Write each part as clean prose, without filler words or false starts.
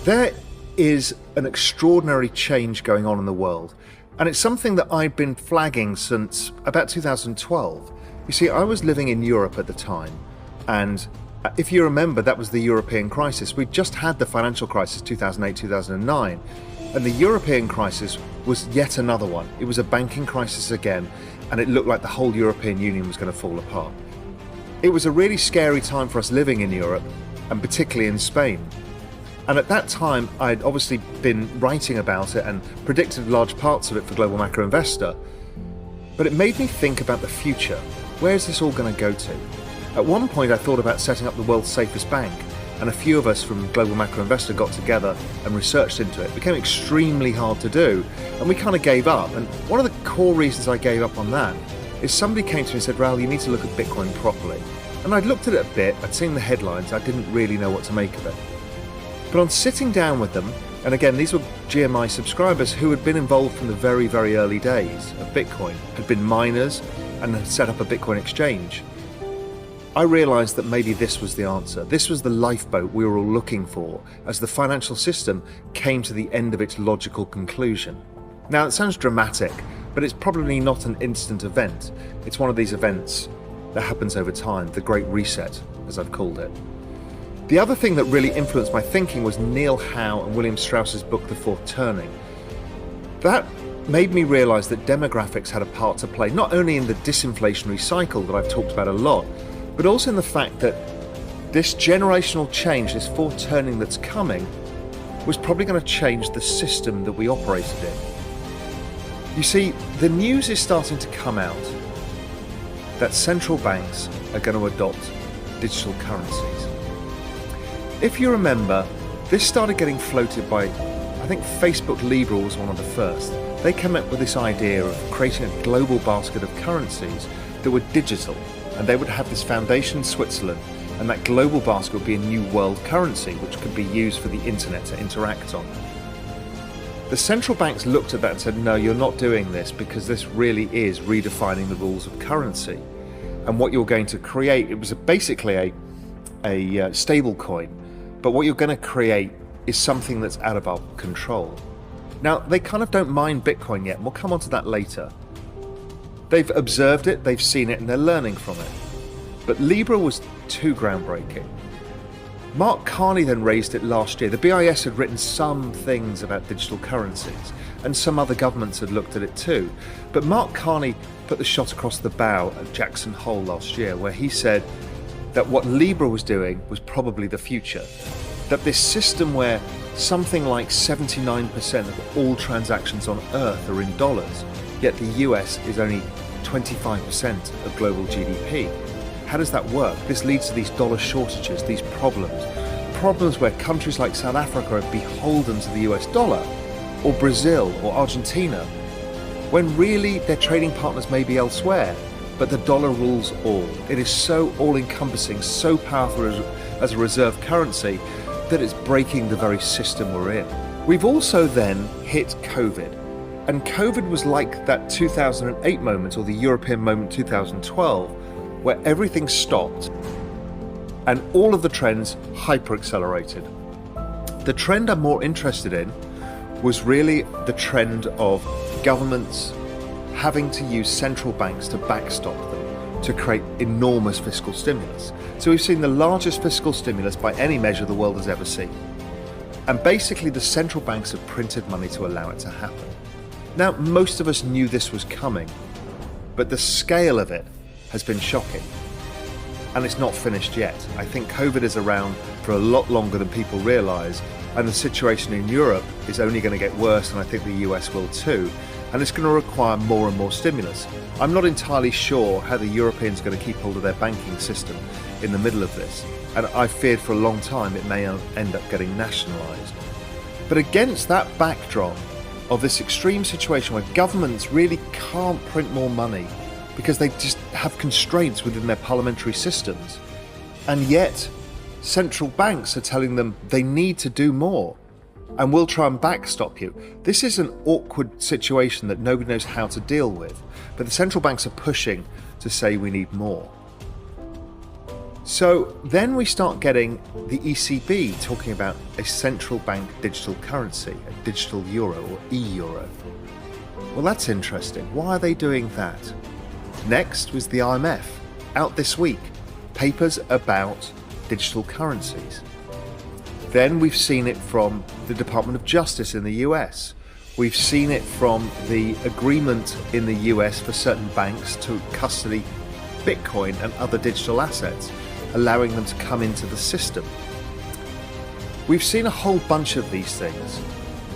There is an extraordinary change going on in the world, and it's something that I'd been flagging since about 2012. You see, I was living in Europe at the time, and if you remember, that was the European crisis. We'd just had the financial crisis 2008-2009, and the European crisis was yet another one. It was a banking crisis again, and it looked like the whole European Union was going to fall apart. It was a really scary time for us living in Europe, and particularly in Spain. And at that time, I'd obviously been writing about it and predicted large parts of it for Global Macro Investor. But it made me think about the future. Where is this all going to go to? At one point, I thought about setting up the world's safest bank, and a few of us from Global Macro Investor got together and researched into it. It became extremely hard to do, and we kind of gave up. And one of the core reasons I gave up on that is somebody came to me and said, Raoul, you need to look at Bitcoin properly. And I'd looked at it a bit, I'd seen the headlines, I didn't really know what to make of it. But on sitting down with them, and again, these were GMI subscribers who had been involved from the very, very early days of Bitcoin, had been miners and had set up a Bitcoin exchange. I realized that maybe this was the answer. This was the lifeboat we were all looking for as the financial system came to the end of its logical conclusion. Now, it sounds dramatic, but it's probably not an instant event. It's one of these events that happens over time, the Great Reset, as I've called it. The other thing that really influenced my thinking was Neil Howe and William Strauss's book, The Fourth Turning. That made me realize that demographics had a part to play, not only in the disinflationary cycle that I've talked about a lot, but also in the fact that this generational change, this fourth turning that's coming, was probably going to change the system that we operated in. You see, the news is starting to come out that central banks are going to adopt digital currencies. If you remember, this started getting floated by, I think Facebook Libra was one of the first. They came up with this idea of creating a global basket of currencies that were digital, and they would have this foundation in Switzerland, and that global basket would be a new world currency which could be used for the internet to interact on. The central banks looked at that and said, no, you're not doing this because this really is redefining the rules of currency. And what you're going to create, it was basically a stable coin, but what you're going to create is something that's out of our control. Now, they kind of don't mind Bitcoin yet, and we'll come on to that later. They've observed it, they've seen it, and they're learning from it. But Libra was too groundbreaking. Mark Carney then raised it last year. The BIS had written some things about digital currencies, and some other governments had looked at it too. But Mark Carney put the shot across the bow at Jackson Hole last year, where he said that what Libra was doing was probably the future. That this system where something like 79% of all transactions on Earth are in dollars, yet the US is only 25% of global GDP. How does that work? This leads to these dollar shortages, these problems where countries like South Africa are beholden to the US dollar, or Brazil or Argentina, when really their trading partners may be elsewhere. But the dollar rules all. It is so all-encompassing, so powerful as a reserve currency that it's breaking the very system we're in. We've also then hit COVID. And COVID was like that 2008 moment, or the European moment 2012, where everything stopped and all of the trends hyper-accelerated. The trend I'm more interested in was really the trend of governments having to use central banks to backstop them to create enormous fiscal stimulus. So we've seen the largest fiscal stimulus by any measure the world has ever seen. And basically the central banks have printed money to allow it to happen. Now, most of us knew this was coming, but the scale of it has been shocking. And it's not finished yet. I think COVID is around for a lot longer than people realise, and the situation in Europe is only going to get worse, and I think the US will too. And it's going to require more and more stimulus. I'm not entirely sure how the Europeans are going to keep hold of their banking system in the middle of this, and I feared for a long time it may end up getting nationalised. But against that backdrop of this extreme situation where governments really can't print more money because they just have constraints within their parliamentary systems, and yet central banks are telling them they need to do more, and we'll try and backstop you. This is an awkward situation that nobody knows how to deal with, but the central banks are pushing to say we need more. So then we start getting the ECB talking about a central bank digital currency, a digital euro or e-euro. Well, that's interesting. Why are they doing that? Next was the IMF, out this week, papers about digital currencies. Then we've seen it from the Department of Justice in the US. We've seen it from the agreement in the US for certain banks to custody Bitcoin and other digital assets, allowing them to come into the system. We've seen a whole bunch of these things.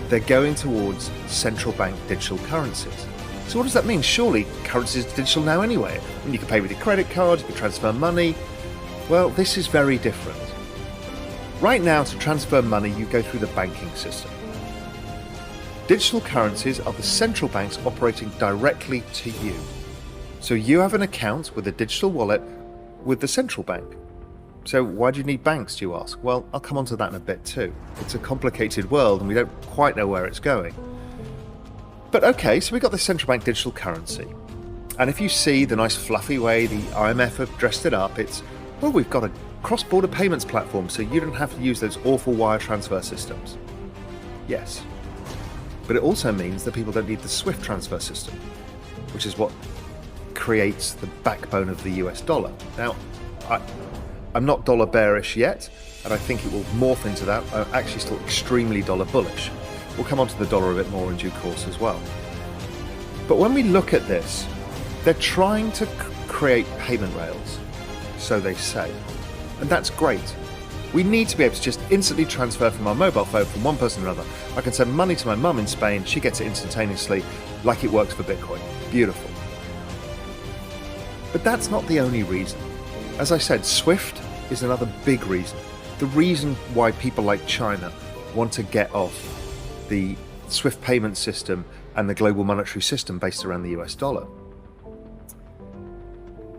They're going towards central bank digital currencies. So what does that mean? Surely currency is digital now anyway. I mean, you can pay with your credit card, you can transfer money. Well, this is very different. Right now, to transfer money, you go through the banking system. Digital currencies are the central banks operating directly to you. So you have an account with a digital wallet with the central bank. So why do you need banks, do you ask? Well, I'll come on to that in a bit too. It's a complicated world and we don't quite know where it's going. But okay, so we've got the central bank digital currency. And if you see the nice fluffy way the IMF have dressed it up, it's, well, we've got a cross-border payments platform so you don't have to use those awful wire transfer systems. Yes. But it also means that people don't need the SWIFT transfer system, which is what creates the backbone of the US dollar. Now, I'm not dollar bearish yet, and I think it will morph into that. I'm actually still extremely dollar bullish. We'll come on to the dollar a bit more in due course as well. But when we look at this, they're trying to create payment rails, so they say. And that's great. We need to be able to just instantly transfer from our mobile phone from one person to another. I can send money to my mum in Spain, she gets it instantaneously, like it works for Bitcoin. Beautiful. But that's not the only reason. As I said, SWIFT is another big reason. The reason why people like China want to get off the SWIFT payment system and the global monetary system based around the US dollar.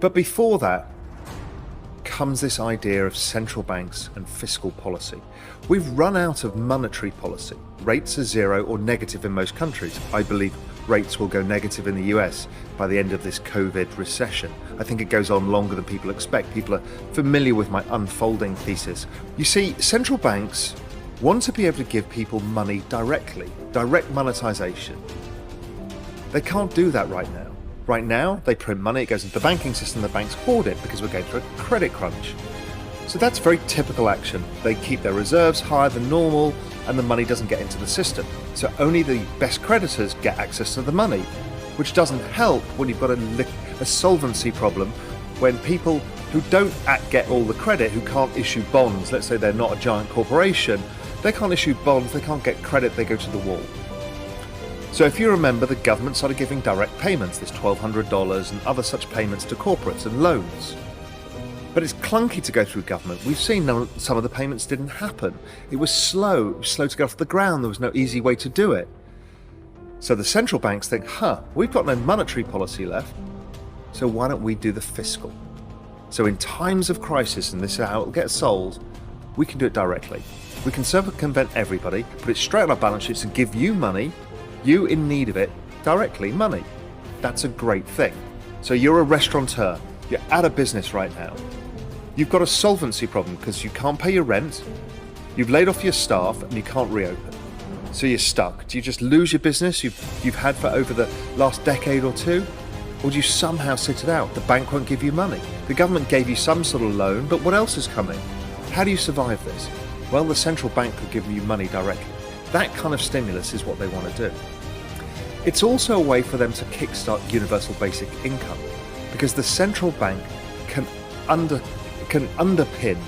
But before that comes this idea of central banks and fiscal policy. We've run out of monetary policy. Rates are zero or negative in most countries. I believe rates will go negative in the US by the end of this COVID recession. I think it goes on longer than people expect. People are familiar with my unfolding thesis. You see, central banks want to be able to give people money directly, direct monetization. They can't do that right now. Right now, they print money, it goes into the banking system, the banks hoard it because we're going through a credit crunch. So that's very typical action. They keep their reserves higher than normal and the money doesn't get into the system. So only the best creditors get access to the money, which doesn't help when you've got a solvency problem when people who don't get all the credit, who can't issue bonds, let's say they're not a giant corporation, they can't issue bonds, they can't get credit, they go to the wall. So if you remember, the government started giving direct payments, this $1,200 and other such payments to corporates and loans. But it's clunky to go through government. We've seen some of the payments didn't happen. It was slow to get off the ground. There was no easy way to do it. So the central banks think, we've got no monetary policy left, so why don't we do the fiscal? So in times of crisis, and this is how it'll get solved, we can do it directly. We can circumvent everybody, put it straight on our balance sheets and give you money, you in need of it, directly money. That's a great thing. So you're a restaurateur, you're out of business right now. You've got a solvency problem because you can't pay your rent, you've laid off your staff and you can't reopen. So you're stuck. Do you just lose your business you've had for over the last decade or two? Or do you somehow sit it out? The bank won't give you money. The government gave you some sort of loan, but what else is coming? How do you survive this? Well, the central bank could give you money directly. That kind of stimulus is what they want to do. It's also a way for them to kickstart universal basic income, because the central bank can underpin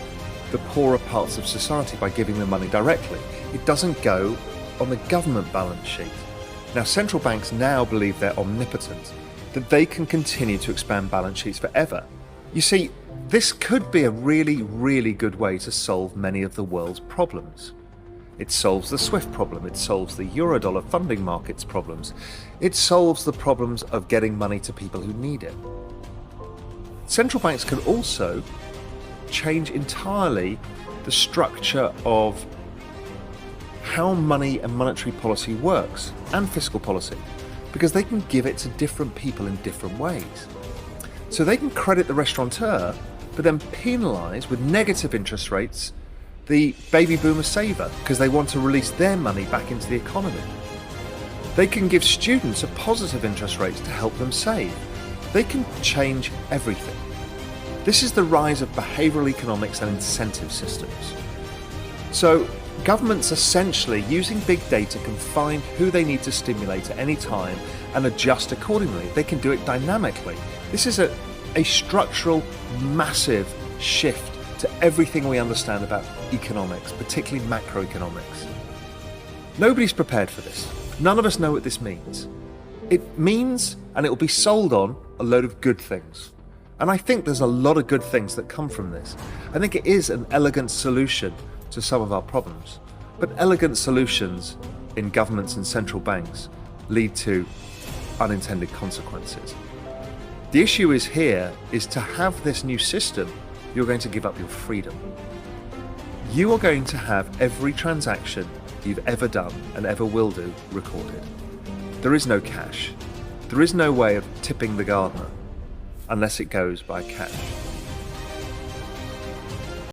the poorer parts of society by giving them money directly. It doesn't go on the government balance sheet. Now, central banks now believe they're omnipotent, that they can continue to expand balance sheets forever. You see, this could be a really, really good way to solve many of the world's problems. It solves the SWIFT problem, it solves the Eurodollar funding markets problems, it solves the problems of getting money to people who need it. Central banks can also change entirely the structure of how money and monetary policy works, and fiscal policy, because they can give it to different people in different ways. So they can credit the restaurateur, but then penalise with negative interest rates the baby boomer saver because they want to release their money back into the economy. They can give students a positive interest rate to help them save. They can change everything. This is the rise of behavioural economics and incentive systems. So governments essentially using big data can find who they need to stimulate at any time and adjust accordingly. They can do it dynamically. This is a structural, massive shift to everything we understand about economics, particularly macroeconomics. Nobody's prepared for this. None of us know what this means. It means, and it will be sold on, a load of good things. And I think there's a lot of good things that come from this. I think it is an elegant solution to some of our problems. But elegant solutions in governments and central banks lead to unintended consequences. The issue is to have this new system, you're going to give up your freedom. You are going to have every transaction you've ever done and ever will do recorded. There is no cash. There is no way of tipping the gardener unless it goes by cash.